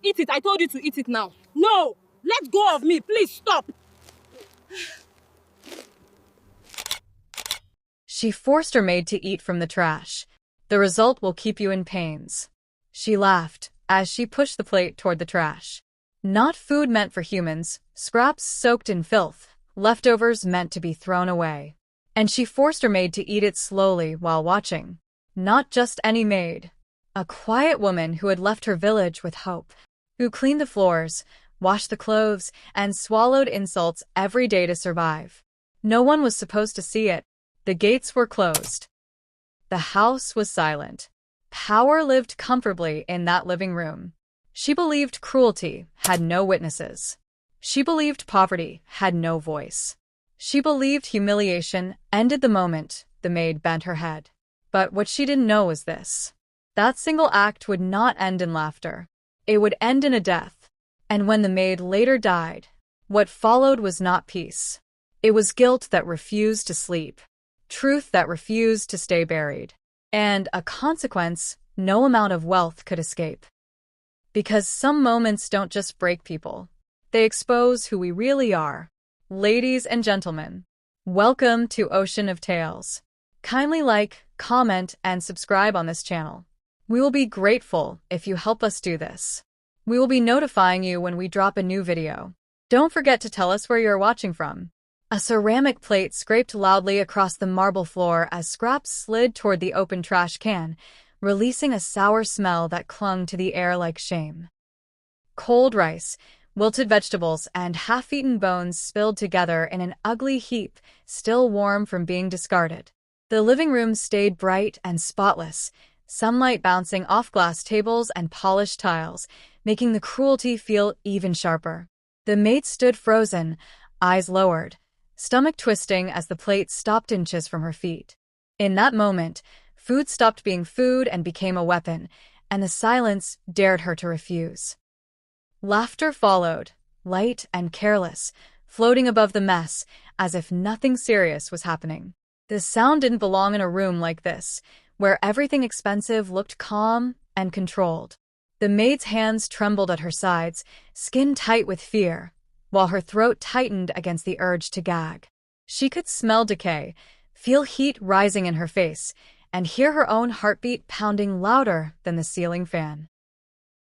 Eat it. I told you to eat it now. No! Let go of me. Please stop. She forced her maid to eat from the trash. The result will keep you in pains. She laughed as she pushed the plate toward the trash. Not food meant for humans, scraps soaked in filth, leftovers meant to be thrown away. And she forced her maid to eat it slowly while watching. Not just any maid. A quiet woman who had left her village with hope, who cleaned the floors, washed the clothes, and swallowed insults every day to survive. No one was supposed to see it. The gates were closed. The house was silent. Power lived comfortably in that living room. She believed cruelty had no witnesses. She believed poverty had no voice. She believed humiliation ended the moment the maid bent her head. But what she didn't know was this. That single act would not end in laughter. It would end in a death. And when the maid later died, what followed was not peace. It was guilt that refused to sleep, truth that refused to stay buried, and a consequence no amount of wealth could escape. Because some moments don't just break people, they expose who we really are. Ladies and gentlemen, welcome to Ocean of Tales. Kindly like, comment, and subscribe on this channel. We will be grateful if you help us do this. We will be notifying you when we drop a new video. Don't forget to tell us where you're watching from. A ceramic plate scraped loudly across the marble floor as scraps slid toward the open trash can, releasing a sour smell that clung to the air like shame. Cold rice, wilted vegetables, and half-eaten bones spilled together in an ugly heap, still warm from being discarded. The living room stayed bright and spotless, sunlight bouncing off glass tables and polished tiles, making the cruelty feel even sharper. The maid stood frozen, eyes lowered, stomach twisting as the plate stopped inches from her feet. In that moment, food stopped being food and became a weapon, and the silence dared her to refuse. Laughter followed, light and careless, floating above the mess, as if nothing serious was happening. The sound didn't belong in a room like this, where everything expensive looked calm and controlled. The maid's hands trembled at her sides, skin tight with fear, while her throat tightened against the urge to gag. She could smell decay, feel heat rising in her face, and hear her own heartbeat pounding louder than the ceiling fan.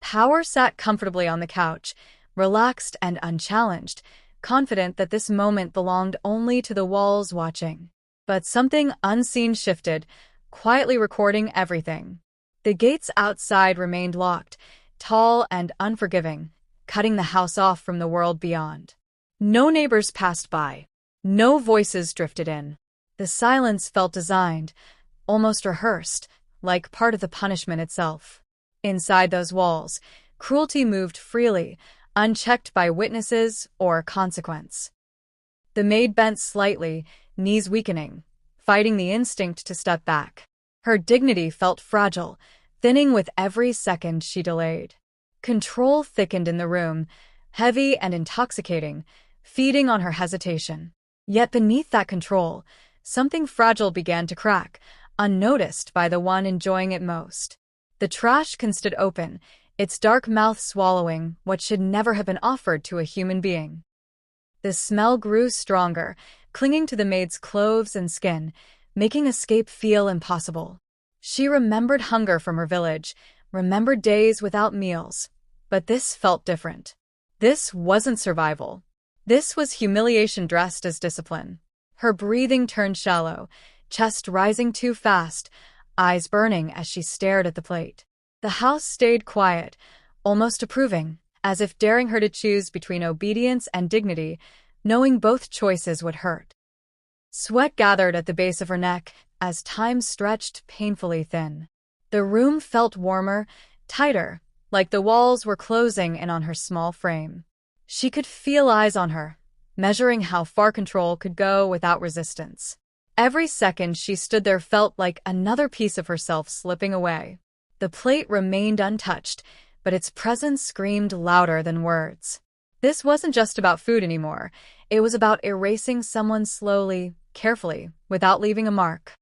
Power sat comfortably on the couch, relaxed and unchallenged, confident that this moment belonged only to the walls watching. But something unseen shifted, quietly recording everything. The gates outside remained locked, tall and unforgiving, cutting the house off from the world beyond. No neighbors passed by. No voices drifted in. The silence felt designed, almost rehearsed, like part of the punishment itself. Inside those walls, cruelty moved freely, unchecked by witnesses or consequence. The maid bent slightly, knees weakening, fighting the instinct to step back. Her dignity felt fragile, thinning with every second she delayed. Control thickened in the room, heavy and intoxicating, feeding on her hesitation. Yet beneath that control, something fragile began to crack, unnoticed by the one enjoying it most. The trash can stood open, its dark mouth swallowing what should never have been offered to a human being. The smell grew stronger, clinging to the maid's clothes and skin, making escape feel impossible. She remembered hunger from her village, remembered days without meals. But this felt different. This wasn't survival. This was humiliation dressed as discipline. Her breathing turned shallow, chest rising too fast, eyes burning as she stared at the plate. The house stayed quiet, almost approving, as if daring her to choose between obedience and dignity, knowing both choices would hurt. Sweat gathered at the base of her neck as time stretched painfully thin. The room felt warmer, tighter, like the walls were closing in on her small frame. She could feel eyes on her, measuring how far control could go without resistance. Every second she stood there felt like another piece of herself slipping away. The plate remained untouched, but its presence screamed louder than words. This wasn't just about food anymore. It was about erasing someone slowly, carefully, without leaving a mark.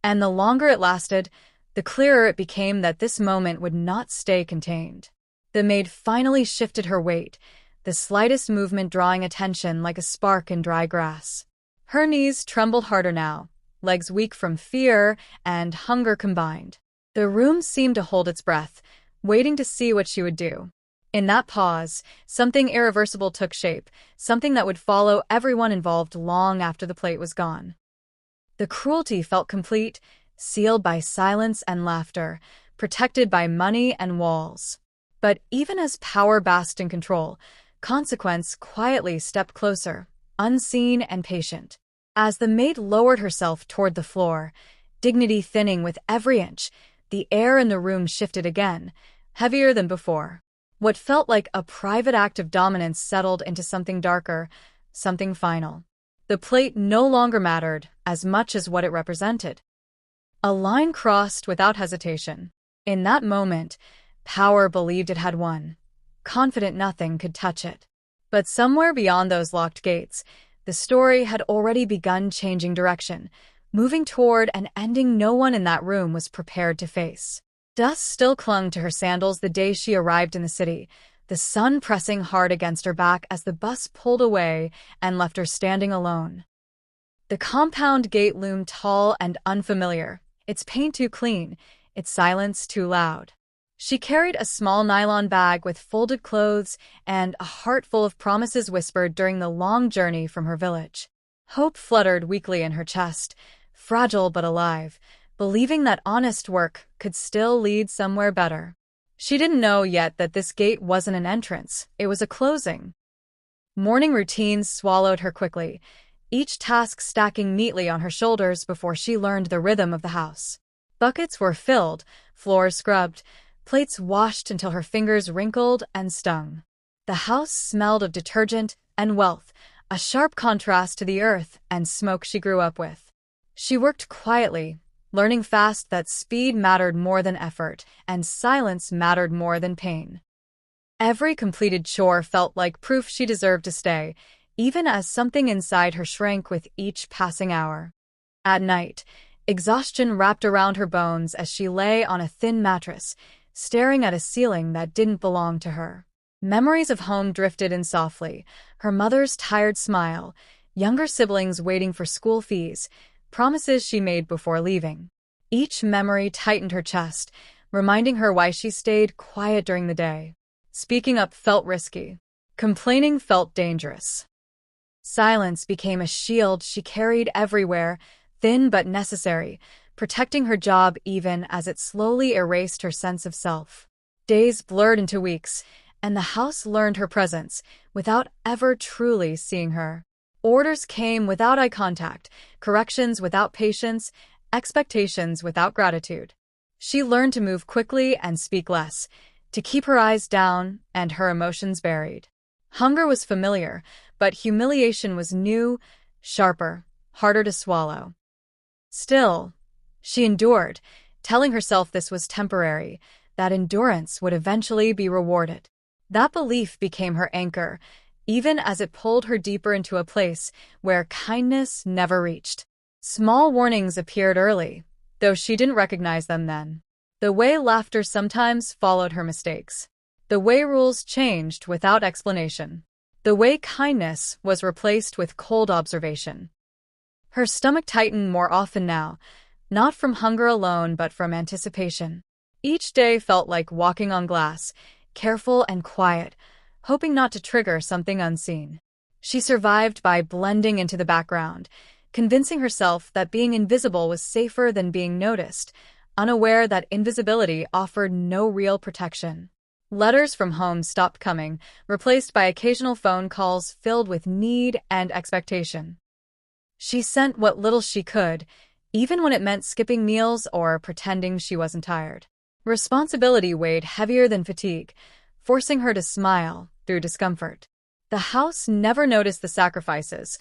And the longer it lasted, the clearer it became that this moment would not stay contained. The maid finally shifted her weight, the slightest movement drawing attention like a spark in dry grass. Her knees trembled harder now, legs weak from fear and hunger combined. The room seemed to hold its breath, waiting to see what she would do. In that pause, something irreversible took shape, something that would follow everyone involved long after the plate was gone. The cruelty felt complete, sealed by silence and laughter, protected by money and walls. But even as power basked in control, consequence quietly stepped closer, unseen and patient. As the maid lowered herself toward the floor, dignity thinning with every inch, the air in the room shifted again, heavier than before. What felt like a private act of dominance settled into something darker, something final. The plate no longer mattered as much as what it represented. A line crossed without hesitation. In that moment, power believed it had won, confident nothing could touch it. But somewhere beyond those locked gates, the story had already begun changing direction, moving toward an ending no one in that room was prepared to face. Dust still clung to her sandals the day she arrived in the city, the sun pressing hard against her back as the bus pulled away and left her standing alone. The compound gate loomed tall and unfamiliar, its paint too clean, its silence too loud. She carried a small nylon bag with folded clothes and a heart full of promises whispered during the long journey from her village. Hope fluttered weakly in her chest, fragile but alive, believing that honest work could still lead somewhere better. She didn't know yet that this gate wasn't an entrance, it was a closing. Morning routines swallowed her quickly, each task stacking neatly on her shoulders before she learned the rhythm of the house. Buckets were filled, floors scrubbed, plates washed until her fingers wrinkled and stung. The house smelled of detergent and wealth, a sharp contrast to the earth and smoke she grew up with. She worked quietly, learning fast that speed mattered more than effort, and silence mattered more than pain. Every completed chore felt like proof she deserved to stay, even as something inside her shrank with each passing hour. At night, exhaustion wrapped around her bones as she lay on a thin mattress, staring at a ceiling that didn't belong to her. Memories of home drifted in softly, her mother's tired smile, younger siblings waiting for school fees, promises she made before leaving. Each memory tightened her chest, reminding her why she stayed quiet during the day. Speaking up felt risky. Complaining felt dangerous. Silence became a shield she carried everywhere, thin but necessary, protecting her job even as it slowly erased her sense of self. Days blurred into weeks, and the house learned her presence without ever truly seeing her. Orders came without eye contact, corrections without patience, expectations without gratitude. She learned to move quickly and speak less, to keep her eyes down and her emotions buried. Hunger was familiar, but humiliation was new, sharper, harder to swallow. Still, she endured, telling herself this was temporary, that endurance would eventually be rewarded. That belief became her anchor, even as it pulled her deeper into a place where kindness never reached. Small warnings appeared early, though she didn't recognize them then. The way laughter sometimes followed her mistakes. The way rules changed without explanation. The way kindness was replaced with cold observation. Her stomach tightened more often now, not from hunger alone but from anticipation. Each day felt like walking on glass, careful and quiet, hoping not to trigger something unseen. She survived by blending into the background, convincing herself that being invisible was safer than being noticed, unaware that invisibility offered no real protection. Letters from home stopped coming, replaced by occasional phone calls filled with need and expectation. She sent what little she could, even when it meant skipping meals or pretending she wasn't tired. Responsibility weighed heavier than fatigue, forcing her to smile through discomfort. The house never noticed the sacrifices,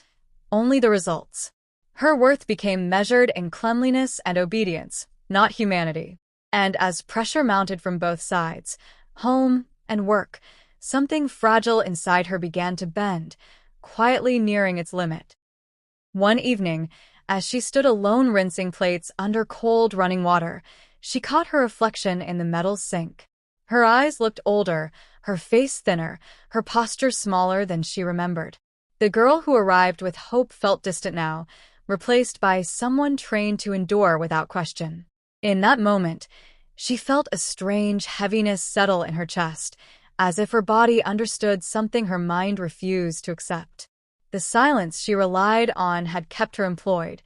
only the results. Her worth became measured in cleanliness and obedience, not humanity. And as pressure mounted from both sides, home and work, something fragile inside her began to bend, quietly nearing its limit. One evening, as she stood alone rinsing plates under cold running water, she caught her reflection in the metal sink. Her eyes looked older, her face thinner, her posture smaller than she remembered. The girl who arrived with hope felt distant now, replaced by someone trained to endure without question. In that moment, she felt a strange heaviness settle in her chest, as if her body understood something her mind refused to accept. The silence she relied on had kept her employed,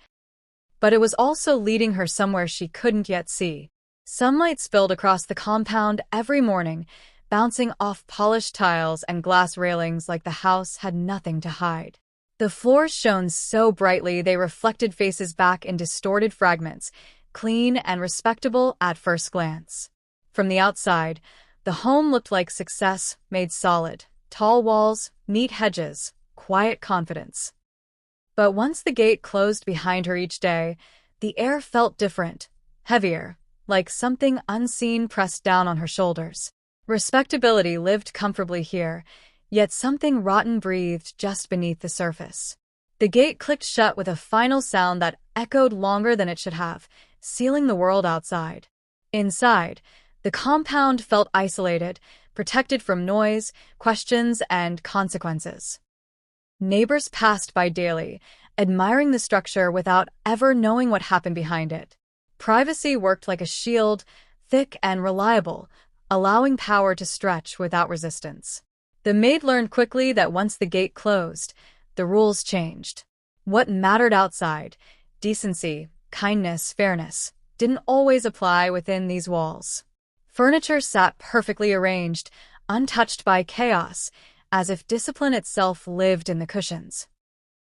but it was also leading her somewhere she couldn't yet see. Sunlight spilled across the compound every morning, bouncing off polished tiles and glass railings like the house had nothing to hide. The floors shone so brightly they reflected faces back in distorted fragments, clean and respectable at first glance. From the outside, the home looked like success made solid: tall walls, neat hedges, quiet confidence. But once the gate closed behind her each day, the air felt different, heavier, like something unseen pressed down on her shoulders. Respectability lived comfortably here, yet something rotten breathed just beneath the surface. The gate clicked shut with a final sound that echoed longer than it should have, sealing the world outside. Inside, the compound felt isolated, protected from noise, questions, and consequences. Neighbors passed by daily, admiring the structure without ever knowing what happened behind it. Privacy worked like a shield, thick and reliable, allowing power to stretch without resistance. The maid learned quickly that once the gate closed, the rules changed. What mattered outside, decency, kindness, fairness, didn't always apply within these walls. Furniture sat perfectly arranged, untouched by chaos, as if discipline itself lived in the cushions.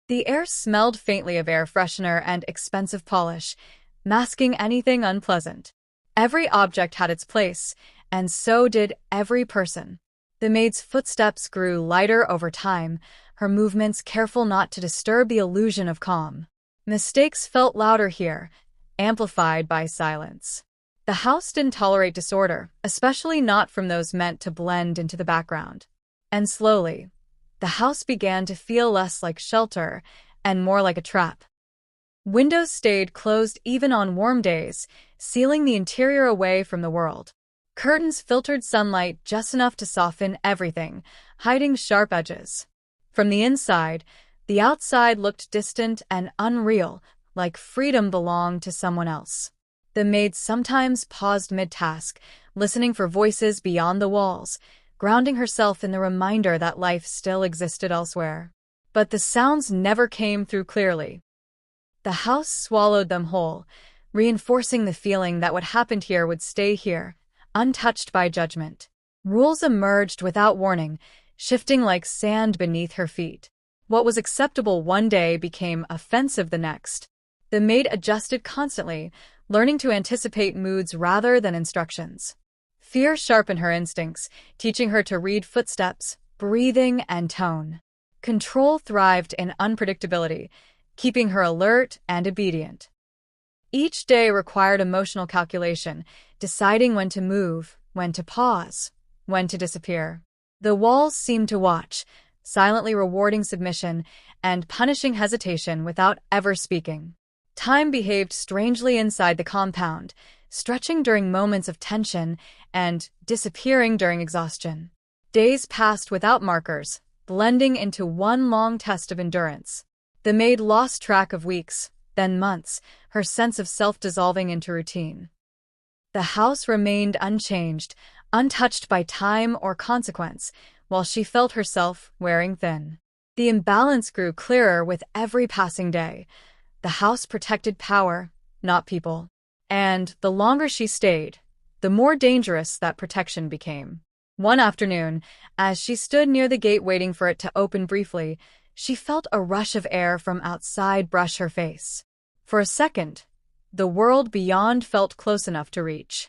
The air smelled faintly of air freshener and expensive polish, masking anything unpleasant. Every object had its place, and so did every person. The maid's footsteps grew lighter over time, her movements careful not to disturb the illusion of calm. Mistakes felt louder here, amplified by silence. The house didn't tolerate disorder, especially not from those meant to blend into the background. And slowly, the house began to feel less like shelter and more like a trap. Windows stayed closed even on warm days, sealing the interior away from the world. Curtains filtered sunlight just enough to soften everything, hiding sharp edges. From the inside, the outside looked distant and unreal, like freedom belonged to someone else. The maid sometimes paused mid-task, listening for voices beyond the walls, grounding herself in the reminder that life still existed elsewhere. But the sounds never came through clearly. The house swallowed them whole, reinforcing the feeling that what happened here would stay here, untouched by judgment. Rules emerged without warning, shifting like sand beneath her feet. What was acceptable one day became offensive the next. The maid adjusted constantly, learning to anticipate moods rather than instructions. Fear sharpened her instincts, teaching her to read footsteps, breathing, and tone. Control thrived in unpredictability, keeping her alert and obedient. Each day required emotional calculation, deciding when to move, when to pause, when to disappear. The walls seemed to watch, silently rewarding submission and punishing hesitation without ever speaking. Time behaved strangely inside the compound, stretching during moments of tension and disappearing during exhaustion. Days passed without markers, blending into one long test of endurance. The maid lost track of weeks, then months, her sense of self dissolving into routine. The house remained unchanged, untouched by time or consequence, while she felt herself wearing thin. The imbalance grew clearer with every passing day. The house protected power, not people. And the longer she stayed, the more dangerous that protection became. One afternoon, as she stood near the gate waiting for it to open briefly, she felt a rush of air from outside brush her face. For a second, the world beyond felt close enough to reach.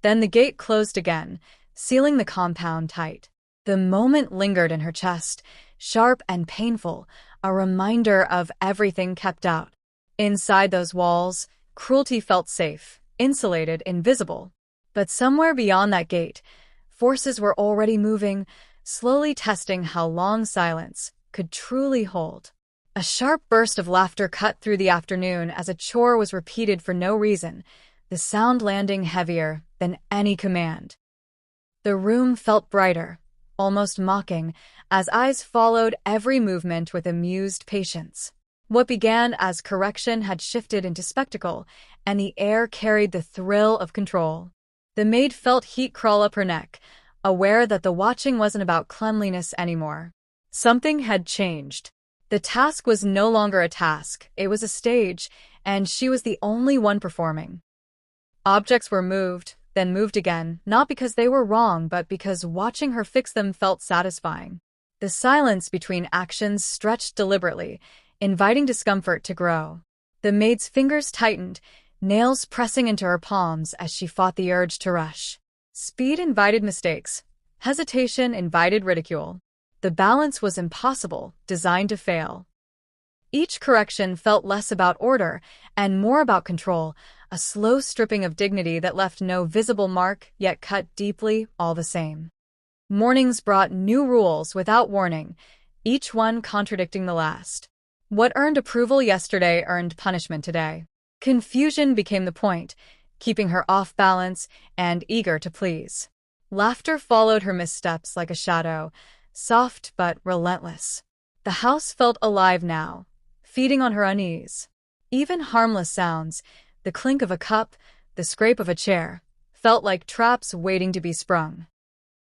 Then the gate closed again, sealing the compound tight. The moment lingered in her chest, sharp and painful, a reminder of everything kept out. Inside those walls, cruelty felt safe, insulated, invisible. But somewhere beyond that gate, forces were already moving, slowly testing how long silence could truly hold. A sharp burst of laughter cut through the afternoon as a chore was repeated for no reason, the sound landing heavier than any command. The room felt brighter, almost mocking, as eyes followed every movement with amused patience. What began as correction had shifted into spectacle, and the air carried the thrill of control. The maid felt heat crawl up her neck, aware that the watching wasn't about cleanliness anymore. Something had changed. The task was no longer a task, it was a stage, and she was the only one performing. Objects were moved, then moved again, not because they were wrong, but because watching her fix them felt satisfying. The silence between actions stretched deliberately, inviting discomfort to grow. The maid's fingers tightened, nails pressing into her palms as she fought the urge to rush. Speed invited mistakes. Hesitation invited ridicule. The balance was impossible, designed to fail. Each correction felt less about order and more about control, a slow stripping of dignity that left no visible mark, yet cut deeply all the same. Mornings brought new rules without warning, each one contradicting the last. What earned approval yesterday earned punishment today. Confusion became the point, keeping her off balance and eager to please. Laughter followed her missteps like a shadow, soft but relentless. The house felt alive now, feeding on her unease. Even harmless sounds, the clink of a cup, the scrape of a chair, felt like traps waiting to be sprung.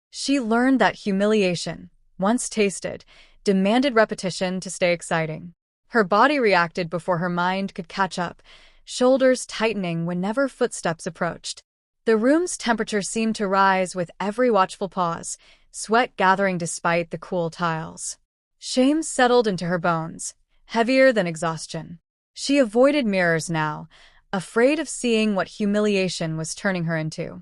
She learned that humiliation, once tasted, demanded repetition to stay exciting. Her body reacted before her mind could catch up, shoulders tightening whenever footsteps approached. The room's temperature seemed to rise with every watchful pause, sweat gathering despite the cool tiles. Shame settled into her bones, heavier than exhaustion. She avoided mirrors now, afraid of seeing what humiliation was turning her into.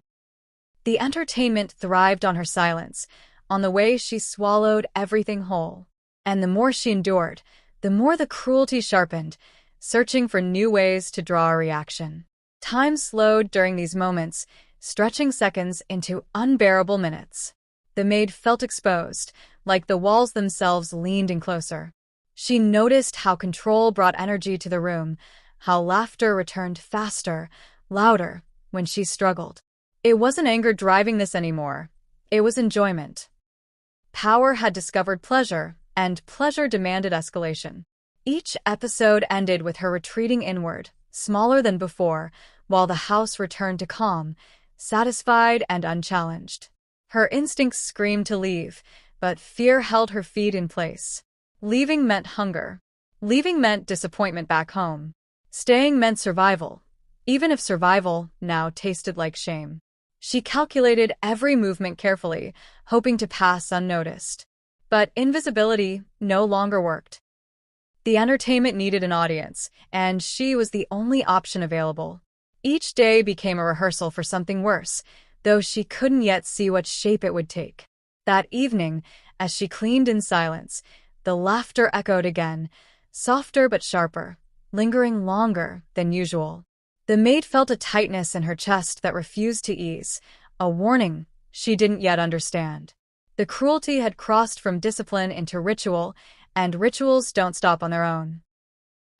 The entertainment thrived on her silence, on the way she swallowed everything whole. And the more she endured, the more the cruelty sharpened, searching for new ways to draw a reaction. Time slowed during these moments, stretching seconds into unbearable minutes. The maid felt exposed, like the walls themselves leaned in closer. She noticed how control brought energy to the room, how laughter returned faster, louder, when she struggled. It wasn't anger driving this anymore. It was enjoyment. Power had discovered pleasure, and pleasure demanded escalation. Each episode ended with her retreating inward, smaller than before, while the house returned to calm, satisfied and unchallenged. Her instincts screamed to leave, but fear held her feet in place. Leaving meant hunger. Leaving meant disappointment back home. Staying meant survival, even if survival now tasted like shame. She calculated every movement carefully, hoping to pass unnoticed. But invisibility no longer worked. The entertainment needed an audience, and she was the only option available. Each day became a rehearsal for something worse, though she couldn't yet see what shape it would take. That evening, as she cleaned in silence, the laughter echoed again, softer but sharper, lingering longer than usual. The maid felt a tightness in her chest that refused to ease, a warning she didn't yet understand. The cruelty had crossed from discipline into ritual, and rituals don't stop on their own.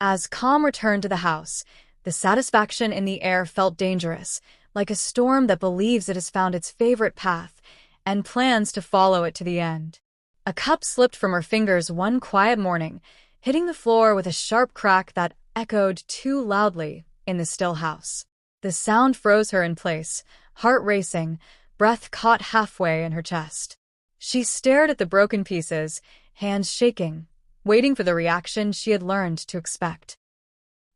As calm returned to the house, the satisfaction in the air felt dangerous, like a storm that believes it has found its favorite path and plans to follow it to the end. A cup slipped from her fingers one quiet morning, hitting the floor with a sharp crack that echoed too loudly in the still house. The sound froze her in place, heart racing, breath caught halfway in her chest. She stared at the broken pieces, hands shaking, waiting for the reaction she had learned to expect.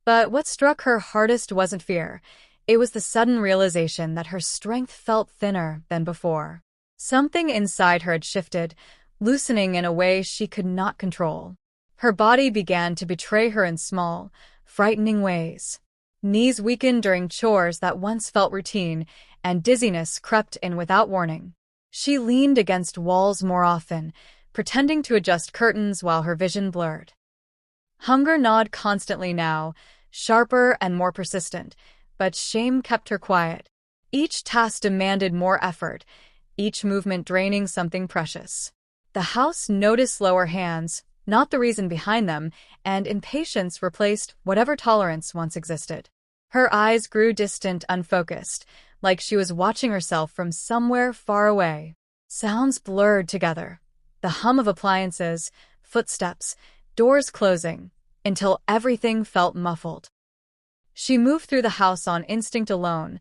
But what struck her hardest wasn't fear. It was the sudden realization that her strength felt thinner than before. Something inside her had shifted, loosening in a way she could not control. Her body began to betray her in small, frightening ways. Knees weakened during chores that once felt routine, and dizziness crept in without warning. She leaned against walls more often, pretending to adjust curtains while her vision blurred. Hunger gnawed constantly now, sharper and more persistent, but shame kept her quiet. Each task demanded more effort, each movement draining something precious. The house noticed slower hands, not the reason behind them, and impatience replaced whatever tolerance once existed. Her eyes grew distant, unfocused, like she was watching herself from somewhere far away. Sounds blurred together. The hum of appliances, footsteps, doors closing, until everything felt muffled. She moved through the house on instinct alone,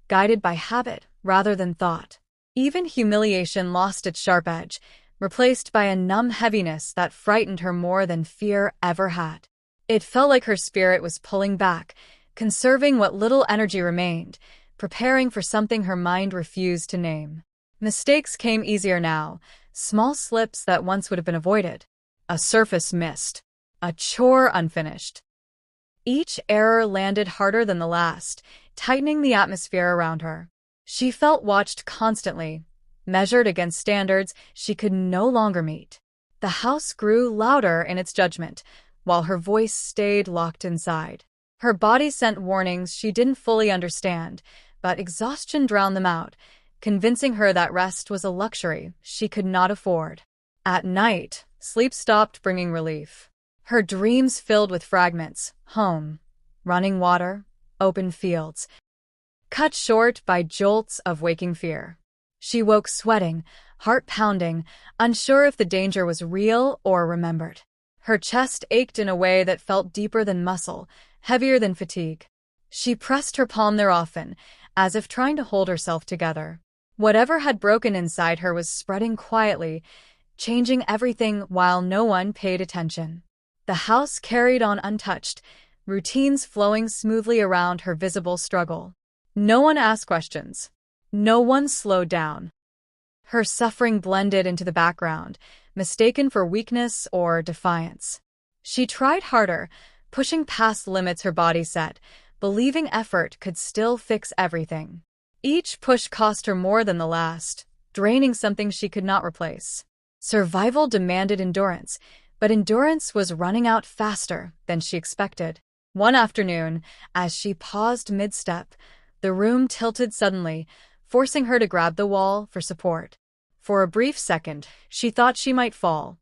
guided by habit rather than thought. Even humiliation lost its sharp edge, replaced by a numb heaviness that frightened her more than fear ever had. It felt like her spirit was pulling back, conserving what little energy remained, preparing for something her mind refused to name. Mistakes came easier now, small slips that once would have been avoided. A surface missed. A chore unfinished. Each error landed harder than the last, tightening the atmosphere around her. She felt watched constantly, measured against standards she could no longer meet. The house grew louder in its judgment, while her voice stayed locked inside. Her body sent warnings she didn't fully understand, but exhaustion drowned them out, convincing her that rest was a luxury she could not afford. At night, sleep stopped bringing relief. Her dreams filled with fragments, home, running water, open fields, cut short by jolts of waking fear. She woke sweating, heart pounding, unsure if the danger was real or remembered. Her chest ached in a way that felt deeper than muscle, heavier than fatigue. She pressed her palm there often, as if trying to hold herself together. Whatever had broken inside her was spreading quietly, changing everything while no one paid attention. The house carried on untouched, routines flowing smoothly around her visible struggle. No one asked questions. No one slowed down. Her suffering blended into the background, mistaken for weakness or defiance. She tried harder, pushing past limits her body set, believing effort could still fix everything. Each push cost her more than the last, draining something she could not replace. Survival demanded endurance, but endurance was running out faster than she expected. One afternoon, as she paused mid-step, the room tilted suddenly, forcing her to grab the wall for support. For a brief second, she thought she might fall.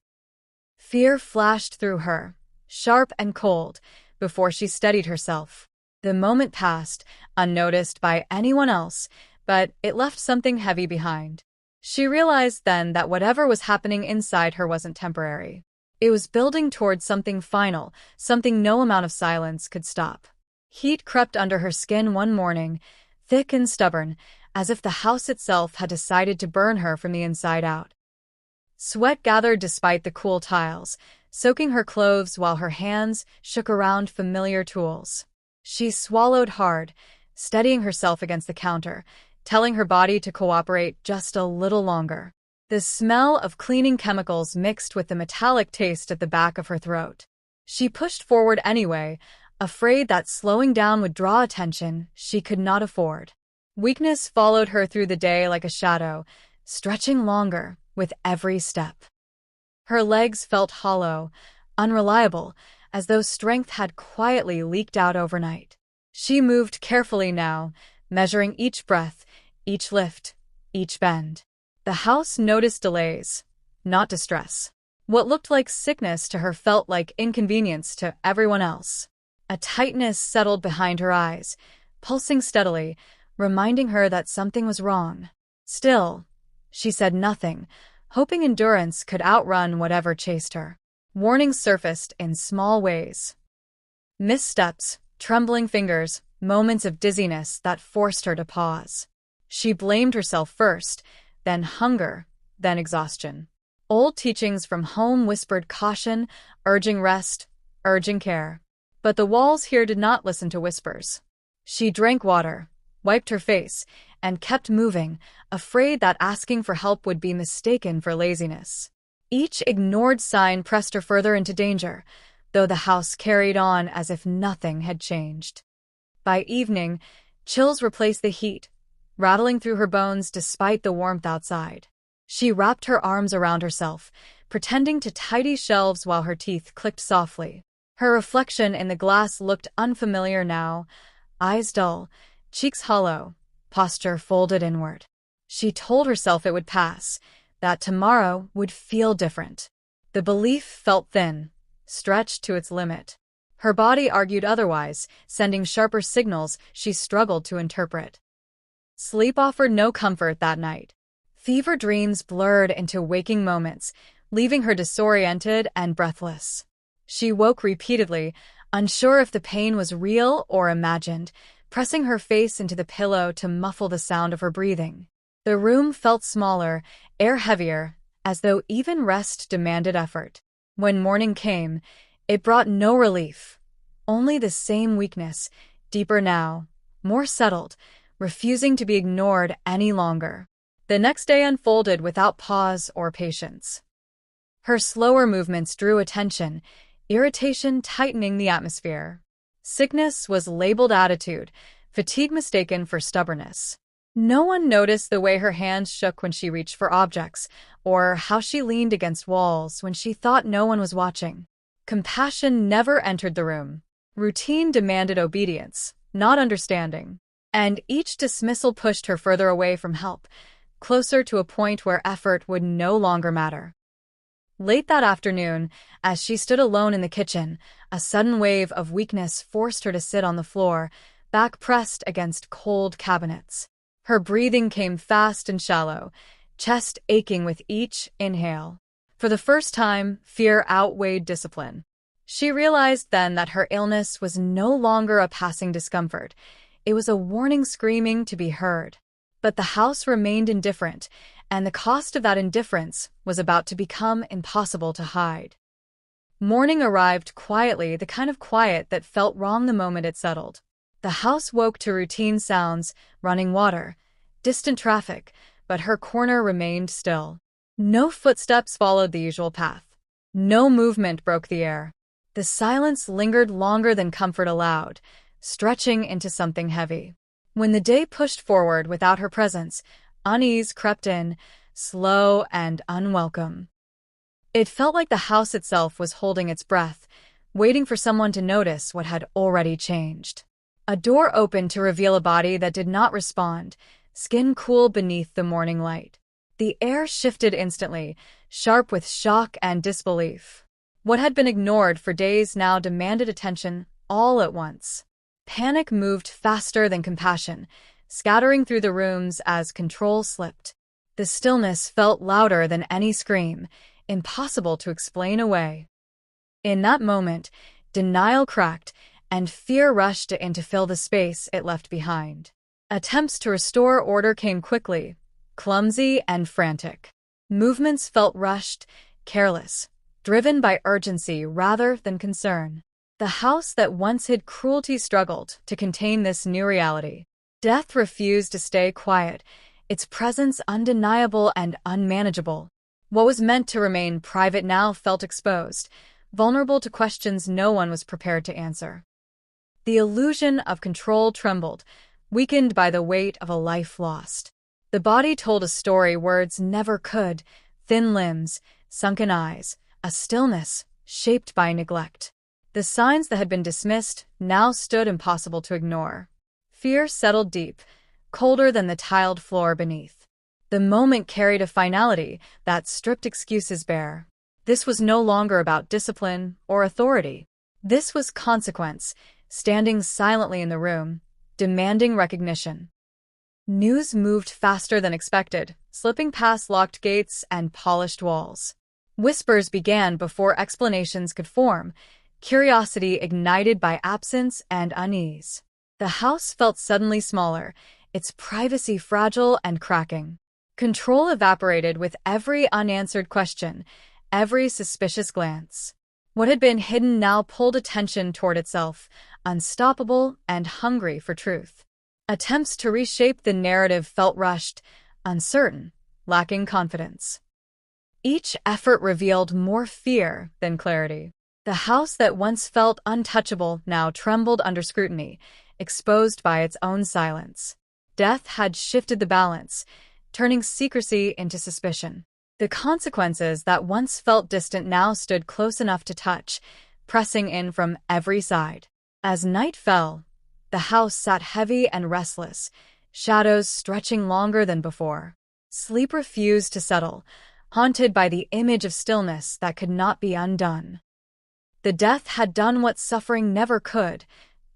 Fear flashed through her, sharp and cold, before she steadied herself. The moment passed, unnoticed by anyone else, but it left something heavy behind. She realized then that whatever was happening inside her wasn't temporary. It was building towards something final, something no amount of silence could stop. Heat crept under her skin one morning, thick and stubborn, as if the house itself had decided to burn her from the inside out. Sweat gathered despite the cool tiles, soaking her clothes while her hands shook around familiar tools. She swallowed hard, steadying herself against the counter, telling her body to cooperate just a little longer. The smell of cleaning chemicals mixed with the metallic taste at the back of her throat. She pushed forward anyway, afraid that slowing down would draw attention she could not afford. Weakness followed her through the day like a shadow, stretching longer with every step. Her legs felt hollow, unreliable, as though strength had quietly leaked out overnight. She moved carefully now, measuring each breath, each lift, each bend. The house noticed delays, not distress. What looked like sickness to her felt like inconvenience to everyone else. A tightness settled behind her eyes, pulsing steadily, reminding her that something was wrong. Still, she said nothing, hoping endurance could outrun whatever chased her. Warnings surfaced in small ways. Missteps, trembling fingers, moments of dizziness that forced her to pause. She blamed herself first, then hunger, then exhaustion. Old teachings from home whispered caution, urging rest, urging care. But the walls here did not listen to whispers. She drank water, wiped her face, and kept moving, afraid that asking for help would be mistaken for laziness. Each ignored sign pressed her further into danger, though the house carried on as if nothing had changed. By evening, chills replaced the heat, rattling through her bones despite the warmth outside. She wrapped her arms around herself, pretending to tidy shelves while her teeth clicked softly. Her reflection in the glass looked unfamiliar now, eyes dull, cheeks hollow, posture folded inward. She told herself it would pass, that tomorrow would feel different. The belief felt thin, stretched to its limit. Her body argued otherwise, sending sharper signals she struggled to interpret. Sleep offered no comfort that night. Fever dreams blurred into waking moments, leaving her disoriented and breathless. She woke repeatedly, unsure if the pain was real or imagined, pressing her face into the pillow to muffle the sound of her breathing. The room felt smaller, air heavier, as though even rest demanded effort. When morning came, it brought no relief. Only the same weakness, deeper now, more settled, refusing to be ignored any longer. The next day unfolded without pause or patience. Her slower movements drew attention, irritation tightening the atmosphere. Sickness was labeled attitude, fatigue mistaken for stubbornness. No one noticed the way her hands shook when she reached for objects, or how she leaned against walls when she thought no one was watching. Compassion never entered the room. Routine demanded obedience, not understanding. And each dismissal pushed her further away from help, closer to a point where effort would no longer matter. Late that afternoon, as she stood alone in the kitchen, a sudden wave of weakness forced her to sit on the floor, back pressed against cold cabinets. Her breathing came fast and shallow, chest aching with each inhale. For the first time, fear outweighed discipline. She realized then that her illness was no longer a passing discomfort. It was a warning screaming to be heard. But the house remained indifferent, and the cost of that indifference was about to become impossible to hide. Morning arrived quietly, the kind of quiet that felt wrong the moment it settled. The house woke to routine sounds, running water, distant traffic, but her corner remained still. No footsteps followed the usual path. No movement broke the air. The silence lingered longer than comfort allowed, stretching into something heavy. When the day pushed forward without her presence, unease crept in, slow and unwelcome. It felt like the house itself was holding its breath, waiting for someone to notice what had already changed. A door opened to reveal a body that did not respond, skin cool beneath the morning light. The air shifted instantly, sharp with shock and disbelief. What had been ignored for days now demanded attention all at once. Panic moved faster than compassion, scattering through the rooms as control slipped. The stillness felt louder than any scream, impossible to explain away. In that moment, denial cracked, and fear rushed in to fill the space it left behind. Attempts to restore order came quickly, clumsy and frantic. Movements felt rushed, careless, driven by urgency rather than concern. The house that once hid cruelty struggled to contain this new reality. Death refused to stay quiet, its presence undeniable and unmanageable. What was meant to remain private now felt exposed, vulnerable to questions no one was prepared to answer. The illusion of control trembled, weakened by the weight of a life lost. The body told a story words never could, thin limbs, sunken eyes, a stillness shaped by neglect. The signs that had been dismissed now stood impossible to ignore. Fear settled deep, colder than the tiled floor beneath. The moment carried a finality that stripped excuses bare. This was no longer about discipline or authority. This was consequence, standing silently in the room, demanding recognition. News moved faster than expected, slipping past locked gates and polished walls. Whispers began before explanations could form, curiosity ignited by absence and unease. The house felt suddenly smaller, its privacy fragile and cracking. Control evaporated with every unanswered question, every suspicious glance. What had been hidden now pulled attention toward itself, unstoppable and hungry for truth. Attempts to reshape the narrative felt rushed, uncertain, lacking confidence. Each effort revealed more fear than clarity. The house that once felt untouchable now trembled under scrutiny, exposed by its own silence. Death had shifted the balance, turning secrecy into suspicion. The consequences that once felt distant now stood close enough to touch, pressing in from every side. As night fell, the house sat heavy and restless, shadows stretching longer than before. Sleep refused to settle, haunted by the image of stillness that could not be undone. The death had done what suffering never could.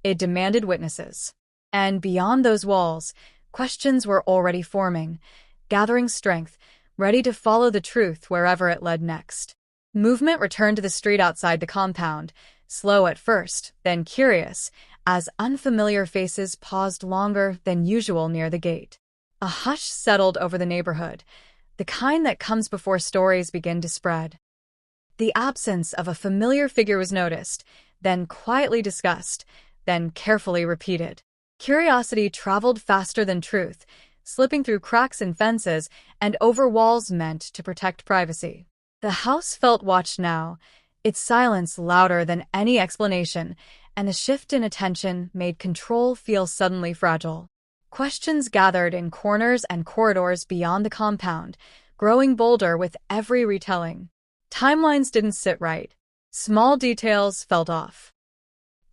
It demanded witnesses. And beyond those walls, Questions were already forming, gathering strength, ready to follow the truth wherever it led next. Movement returned to the street outside the compound, slow at first, then curious, as unfamiliar faces paused longer than usual near the gate. A hush settled over the neighborhood, the kind that comes before stories begin to spread. The absence of a familiar figure was noticed, then quietly discussed, then carefully repeated. Curiosity traveled faster than truth, slipping through cracks in fences and over walls meant to protect privacy. The house felt watched now, its silence louder than any explanation, and the shift in attention made control feel suddenly fragile. Questions gathered in corners and corridors beyond the compound, growing bolder with every retelling. Timelines didn't sit right. Small details felt off.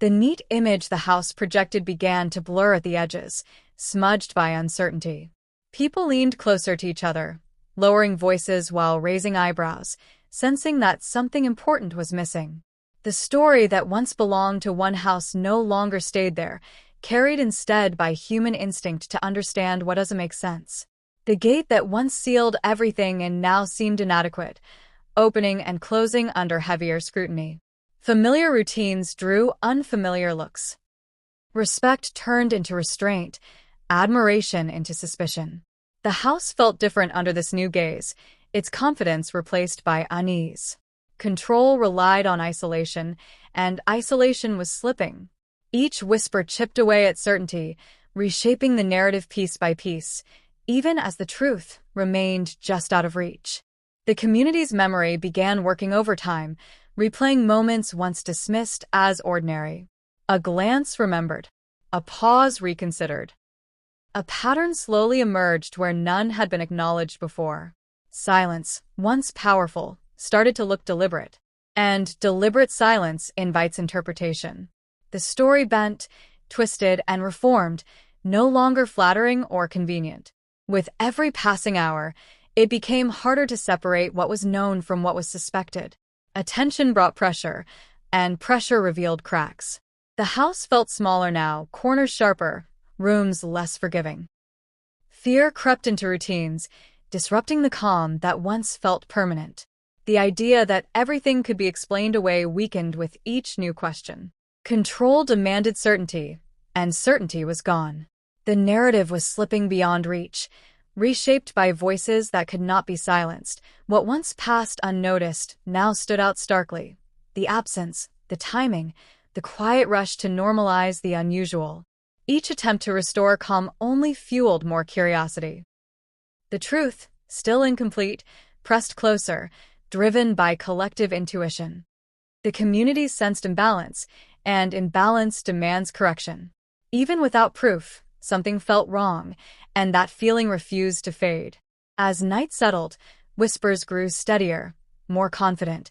The neat image the house projected began to blur at the edges, smudged by uncertainty. People leaned closer to each other, lowering voices while raising eyebrows, sensing that something important was missing. The story that once belonged to one house no longer stayed there, carried instead by human instinct to understand what doesn't make sense. The gate that once sealed everything and now seemed inadequate, opening and closing under heavier scrutiny. Familiar routines drew unfamiliar looks. Respect turned into restraint, admiration into suspicion. The house felt different under this new gaze, its confidence replaced by unease. Control relied on isolation, and isolation was slipping. Each whisper chipped away at certainty, reshaping the narrative piece by piece, even as the truth remained just out of reach. The community's memory began working overtime, replaying moments once dismissed as ordinary. A glance remembered. A pause reconsidered. A pattern slowly emerged where none had been acknowledged before. Silence, once powerful, started to look deliberate. And deliberate silence invites interpretation. The story bent, twisted, and reformed, no longer flattering or convenient. With every passing hour, it became harder to separate what was known from what was suspected. Attention brought pressure, and pressure revealed cracks. The house felt smaller now, corners sharper, rooms less forgiving. Fear crept into routines, disrupting the calm that once felt permanent. The idea that everything could be explained away weakened with each new question. Control demanded certainty, and certainty was gone. The narrative was slipping beyond reach, reshaped by voices that could not be silenced. What once passed unnoticed now stood out starkly. The absence, the timing, the quiet rush to normalize the unusual. Each attempt to restore calm only fueled more curiosity. The truth, still incomplete, pressed closer, driven by collective intuition. The community sensed imbalance, and imbalance demands correction. Even without proof, something felt wrong, and that feeling refused to fade. As night settled, whispers grew steadier, more confident,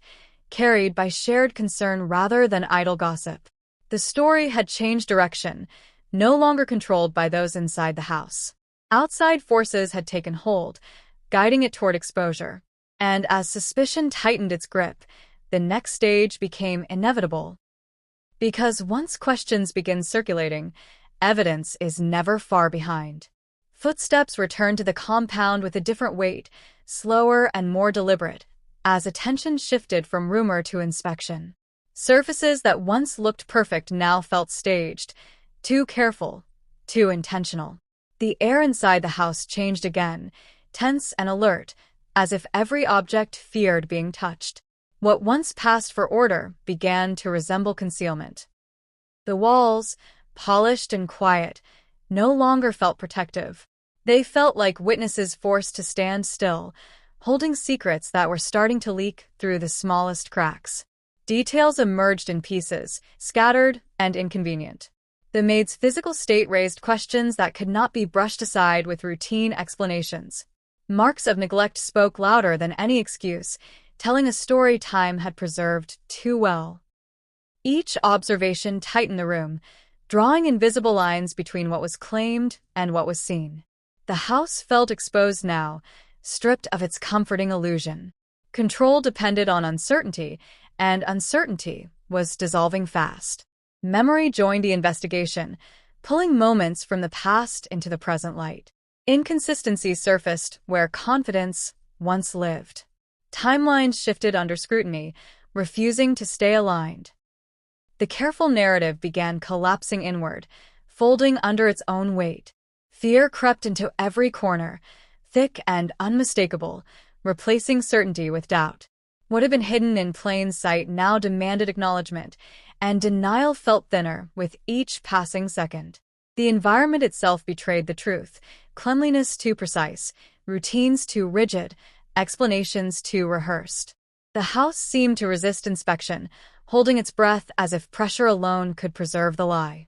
carried by shared concern rather than idle gossip. The story had changed direction, no longer controlled by those inside the house. Outside forces had taken hold, guiding it toward exposure. And as suspicion tightened its grip, the next stage became inevitable. Because once questions begin circulating, evidence is never far behind. Footsteps returned to the compound with a different weight, slower and more deliberate, as attention shifted from rumor to inspection. Surfaces that once looked perfect now felt staged, too careful, too intentional. The air inside the house changed again, tense and alert, as if every object feared being touched. What once passed for order began to resemble concealment. The walls, polished and quiet, no longer felt protective. They felt like witnesses forced to stand still, holding secrets that were starting to leak through the smallest cracks. Details emerged in pieces, scattered and inconvenient. The maid's physical state raised questions that could not be brushed aside with routine explanations. Marks of neglect spoke louder than any excuse, telling a story time had preserved too well. Each observation tightened the room, drawing invisible lines between what was claimed and what was seen. The house felt exposed now, stripped of its comforting illusion. Control depended on uncertainty, and uncertainty was dissolving fast. Memory joined the investigation, pulling moments from the past into the present light. Inconsistencies surfaced where confidence once lived. Timelines shifted under scrutiny, refusing to stay aligned. The careful narrative began collapsing inward, folding under its own weight. Fear crept into every corner, thick and unmistakable, replacing certainty with doubt. What had been hidden in plain sight now demanded acknowledgement, and denial felt thinner with each passing second. The environment itself betrayed the truth: cleanliness too precise, routines too rigid, explanations too rehearsed. The house seemed to resist inspection, holding its breath as if pressure alone could preserve the lie.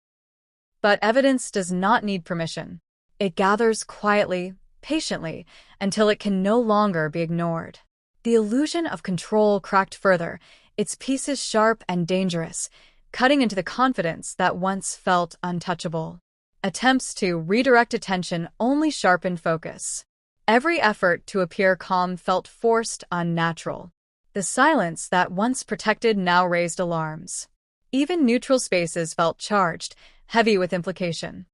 But evidence does not need permission. It gathers quietly, patiently, until it can no longer be ignored. The illusion of control cracked further, its pieces sharp and dangerous, cutting into the confidence that once felt untouchable. Attempts to redirect attention only sharpened focus. Every effort to appear calm felt forced, unnatural. The silence that once protected now raised alarms. Even neutral spaces felt charged, heavy with implication.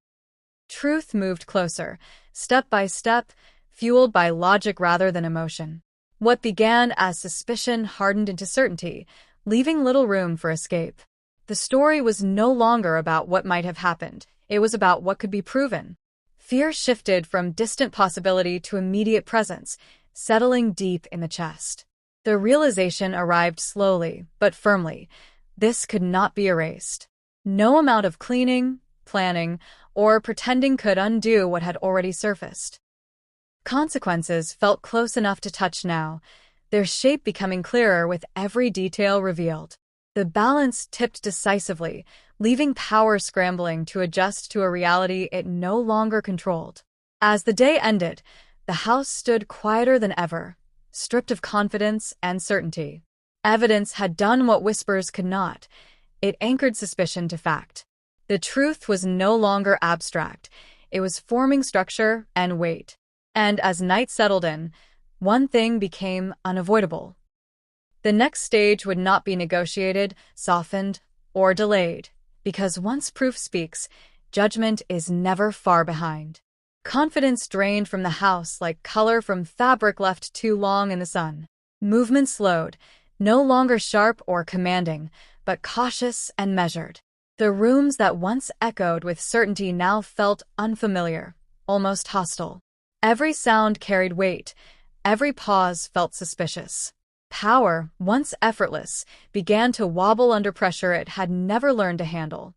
Truth moved closer, step by step, fueled by logic rather than emotion. What began as suspicion hardened into certainty, leaving little room for escape. The story was no longer about what might have happened. It was about what could be proven. Fear shifted from distant possibility to immediate presence, settling deep in the chest. The realization arrived slowly, but firmly. This could not be erased. No amount of cleaning, planning, or pretending could undo what had already surfaced. Consequences felt close enough to touch now, their shape becoming clearer with every detail revealed. The balance tipped decisively, leaving power scrambling to adjust to a reality it no longer controlled. As the day ended, the house stood quieter than ever, stripped of confidence and certainty. Evidence had done what whispers could not. It anchored suspicion to fact. The truth was no longer abstract. It was forming structure and weight. And as night settled in, one thing became unavoidable. The next stage would not be negotiated, softened, or delayed, because once proof speaks, judgment is never far behind. Confidence drained from the house like color from fabric left too long in the sun. Movement slowed, no longer sharp or commanding, but cautious and measured. The rooms that once echoed with certainty now felt unfamiliar, almost hostile. Every sound carried weight, every pause felt suspicious. Power, once effortless, began to wobble under pressure it had never learned to handle.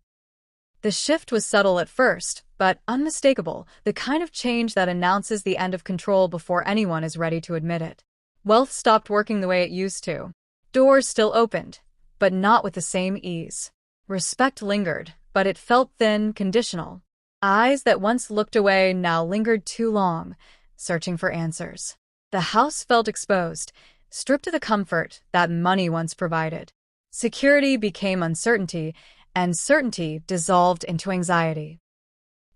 The shift was subtle at first, but unmistakable, the kind of change that announces the end of control before anyone is ready to admit it. Wealth stopped working the way it used to. Doors still opened, but not with the same ease. Respect lingered, but it felt thin, conditional. Eyes that once looked away now lingered too long, searching for answers. The house felt exposed, stripped of the comfort that money once provided. Security became uncertainty, and certainty dissolved into anxiety.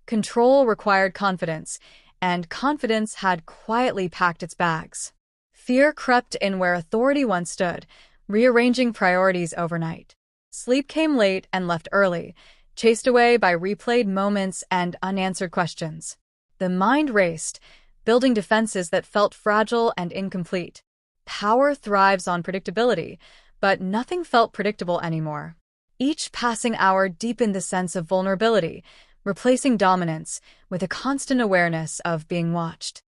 Control required confidence, and confidence had quietly packed its bags. Fear crept in where authority once stood, rearranging priorities overnight. Sleep came late and left early, chased away by replayed moments and unanswered questions. The mind raced, building defenses that felt fragile and incomplete. Power thrives on predictability, but nothing felt predictable anymore. Each passing hour deepened the sense of vulnerability, replacing dominance with a constant awareness of being watched.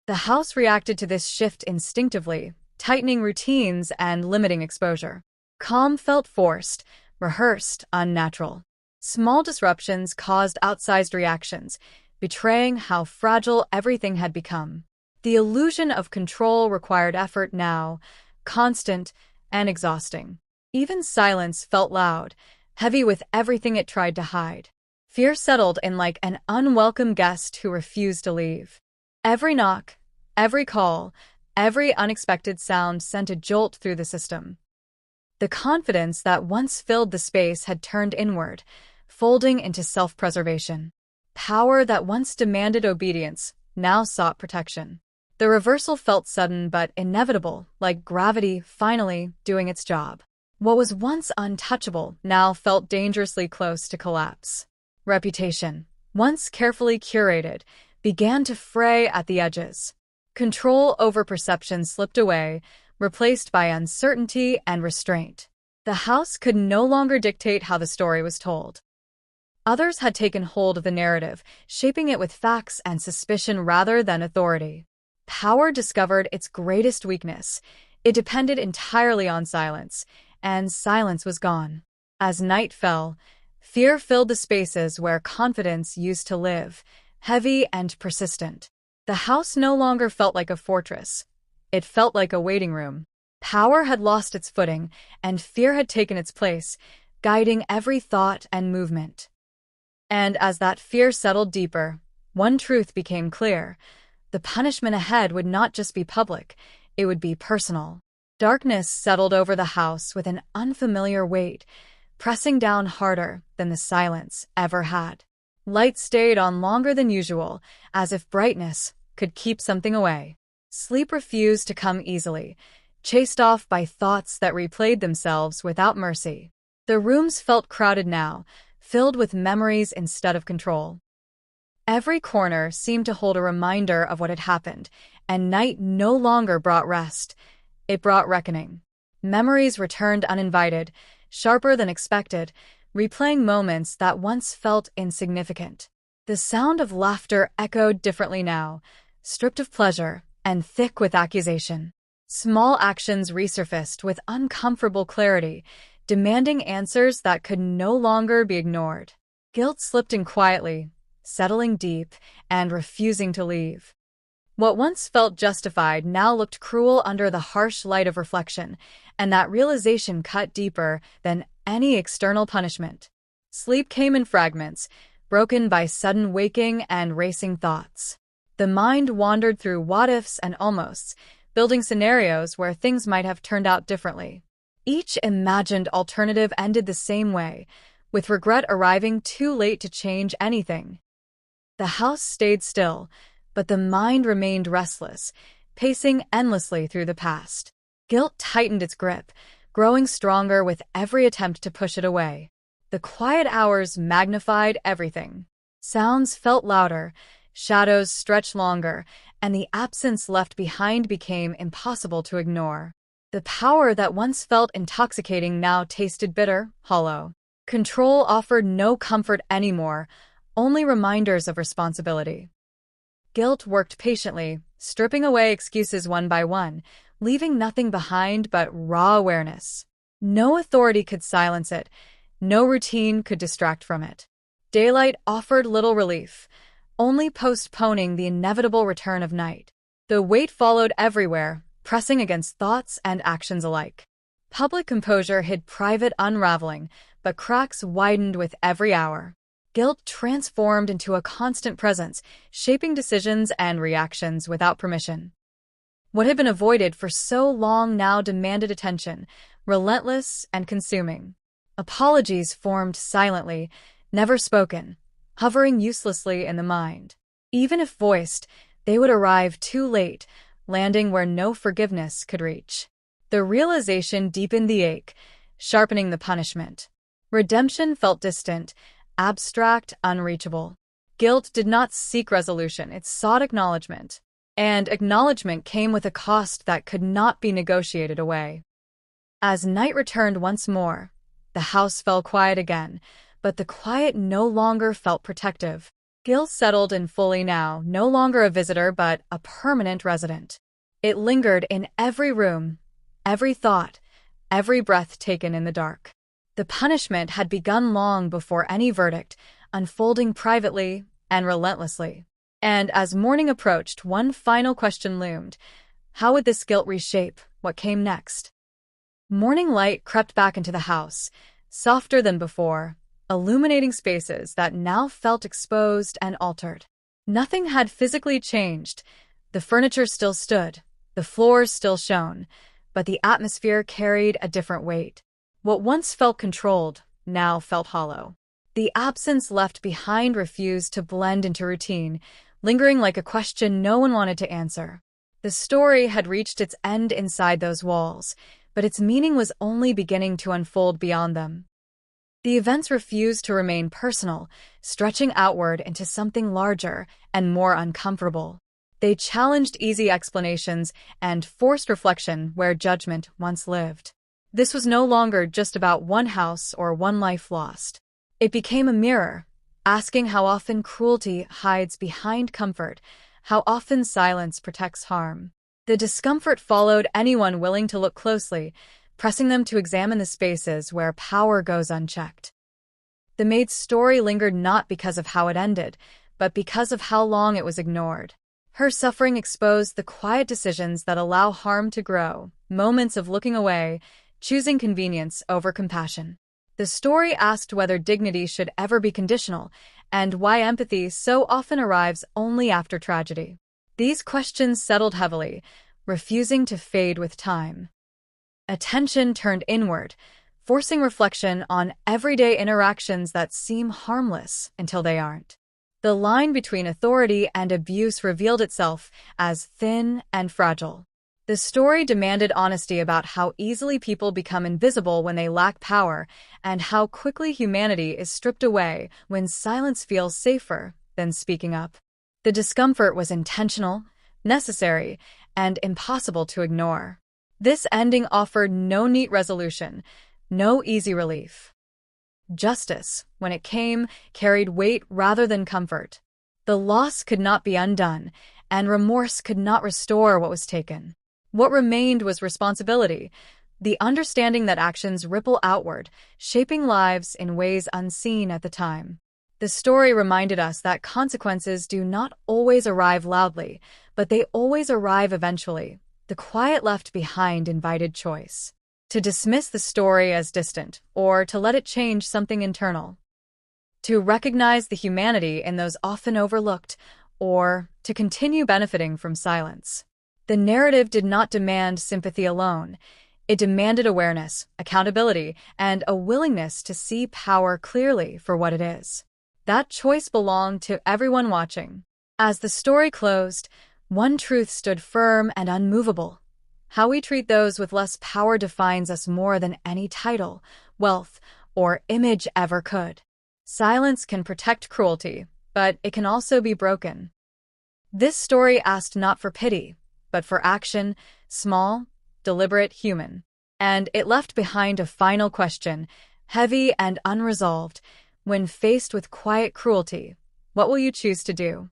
The house reacted to this shift instinctively, tightening routines and limiting exposure. Calm felt forced, rehearsed, unnatural. Small disruptions caused outsized reactions, betraying how fragile everything had become. The illusion of control required effort now, constant and exhausting. Even silence felt loud, heavy with everything it tried to hide. Fear settled in like an unwelcome guest who refused to leave. Every knock, every call, every unexpected sound sent a jolt through the system. The confidence that once filled the space had turned inward, folding into self-preservation. Power that once demanded obedience now sought protection. The reversal felt sudden but inevitable, like gravity finally doing its job. What was once untouchable now felt dangerously close to collapse. Reputation, once carefully curated, began to fray at the edges. Control over perception slipped away, replaced by uncertainty and restraint. The house could no longer dictate how the story was told. Others had taken hold of the narrative, shaping it with facts and suspicion rather than authority. Power discovered its greatest weakness. It depended entirely on silence, and silence was gone. As night fell, fear filled the spaces where confidence used to live, heavy and persistent. The house no longer felt like a fortress. It felt like a waiting room. Power had lost its footing, and fear had taken its place, guiding every thought and movement. And as that fear settled deeper, one truth became clear. The punishment ahead would not just be public, it would be personal. Darkness settled over the house with an unfamiliar weight, pressing down harder than the silence ever had. Light stayed on longer than usual, as if brightness could keep something away. Sleep refused to come easily, chased off by thoughts that replayed themselves without mercy. The rooms felt crowded now, filled with memories instead of control. Every corner seemed to hold a reminder of what had happened, and night no longer brought rest. It brought reckoning. Memories returned uninvited, sharper than expected, replaying moments that once felt insignificant. The sound of laughter echoed differently now, stripped of pleasure and thick with accusation. Small actions resurfaced with uncomfortable clarity, demanding answers that could no longer be ignored. Guilt slipped in quietly, settling deep and refusing to leave. What once felt justified now looked cruel under the harsh light of reflection, and that realization cut deeper than any external punishment. Sleep came in fragments, broken by sudden waking and racing thoughts. The mind wandered through what-ifs and almosts, building scenarios where things might have turned out differently. Each imagined alternative ended the same way, with regret arriving too late to change anything. The house stayed still, but the mind remained restless, pacing endlessly through the past. Guilt tightened its grip, growing stronger with every attempt to push it away. The quiet hours magnified everything. Sounds felt louder, shadows stretched longer, and the absence left behind became impossible to ignore. The power that once felt intoxicating now tasted bitter, hollow. Control offered no comfort anymore, only reminders of responsibility. Guilt worked patiently, stripping away excuses one by one, leaving nothing behind but raw awareness. No authority could silence it, no routine could distract from it. Daylight offered little relief, only postponing the inevitable return of night. The weight followed everywhere, pressing against thoughts and actions alike. Public composure hid private unraveling, but cracks widened with every hour. Guilt transformed into a constant presence, shaping decisions and reactions without permission. What had been avoided for so long now demanded attention, relentless and consuming. Apologies formed silently, never spoken, hovering uselessly in the mind. Even if voiced, they would arrive too late, landing where no forgiveness could reach. The realization deepened the ache, sharpening the punishment. Redemption felt distant, abstract, unreachable. Guilt did not seek resolution, it sought acknowledgement. And acknowledgement came with a cost that could not be negotiated away. As night returned once more, the house fell quiet again, but the quiet no longer felt protective. Guilt settled in fully now, no longer a visitor but a permanent resident. It lingered in every room, every thought, every breath taken in the dark. The punishment had begun long before any verdict, unfolding privately and relentlessly. And as morning approached, one final question loomed. How would this guilt reshape what came next? Morning light crept back into the house, softer than before, illuminating spaces that now felt exposed and altered. Nothing had physically changed. The furniture still stood, the floors still shone, but the atmosphere carried a different weight. What once felt controlled now felt hollow. The absence left behind refused to blend into routine, lingering like a question no one wanted to answer. The story had reached its end inside those walls, but its meaning was only beginning to unfold beyond them. The events refused to remain personal, stretching outward into something larger and more uncomfortable. They challenged easy explanations and forced reflection where judgment once lived. This was no longer just about one house or one life lost. It became a mirror, asking how often cruelty hides behind comfort, how often silence protects harm. The discomfort followed anyone willing to look closely, pressing them to examine the spaces where power goes unchecked. The maid's story lingered not because of how it ended, but because of how long it was ignored. Her suffering exposed the quiet decisions that allow harm to grow, moments of looking away, choosing convenience over compassion. The story asked whether dignity should ever be conditional, and why empathy so often arrives only after tragedy. These questions settled heavily, refusing to fade with time. Attention turned inward, forcing reflection on everyday interactions that seem harmless until they aren't. The line between authority and abuse revealed itself as thin and fragile. The story demanded honesty about how easily people become invisible when they lack power, and how quickly humanity is stripped away when silence feels safer than speaking up. The discomfort was intentional, necessary, and impossible to ignore. This ending offered no neat resolution, no easy relief. Justice, when it came, carried weight rather than comfort. The loss could not be undone, and remorse could not restore what was taken. What remained was responsibility, the understanding that actions ripple outward, shaping lives in ways unseen at the time. The story reminded us that consequences do not always arrive loudly, but they always arrive eventually. The quiet left behind invited choice. To dismiss the story as distant, or to let it change something internal. To recognize the humanity in those often overlooked, or to continue benefiting from silence. The narrative did not demand sympathy alone. It demanded awareness, accountability, and a willingness to see power clearly for what it is. That choice belonged to everyone watching. As the story closed, one truth stood firm and unmovable. How we treat those with less power defines us more than any title, wealth, or image ever could. Silence can protect cruelty, but it can also be broken. This story asked not for pity, but for action, small, deliberate, human. And it left behind a final question, heavy and unresolved. When faced with quiet cruelty, what will you choose to do?